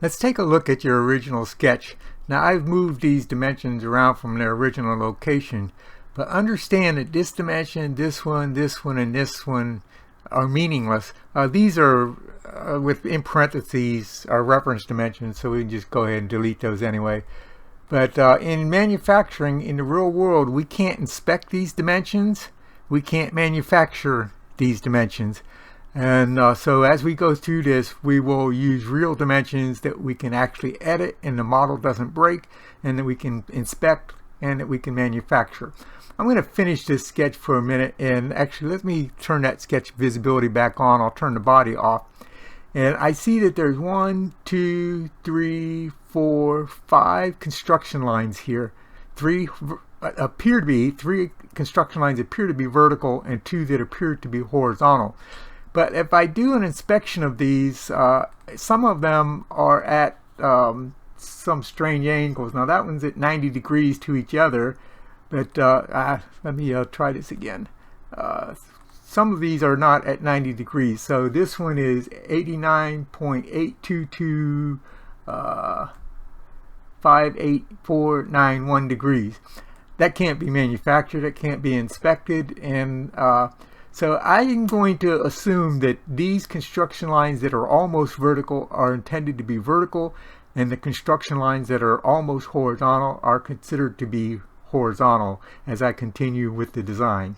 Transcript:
Let's take a look at your original sketch. Now I've moved these dimensions around from their original location, but understand that this dimension, this one, and this one are meaningless. These are in parentheses are reference dimensions, so we can just go ahead and delete those anyway. But in manufacturing, in the real world, we can't inspect these dimensions. We can't manufacture these dimensions. And so as we go through this, we will use real dimensions that we can actually edit and the model doesn't break, and that we can inspect and that we can manufacture. I'm going to finish this sketch for a minute, and actually let me turn that sketch visibility back on. I'll turn the body off. And I see that there's 1, 2, 3, 4, 5 construction lines here. Three construction lines appear to be vertical and 2 that appear to be horizontal. But if I do an inspection of these, some of them are at some strange angles. Now that one's at 90 degrees to each other, but let me try this again. Some of these are not at 90 degrees. So this one is 89.822 58491 degrees. That can't be manufactured, it can't be inspected, and so I am going to assume that these construction lines that are almost vertical are intended to be vertical, and the construction lines that are almost horizontal are considered to be horizontal as I continue with the design.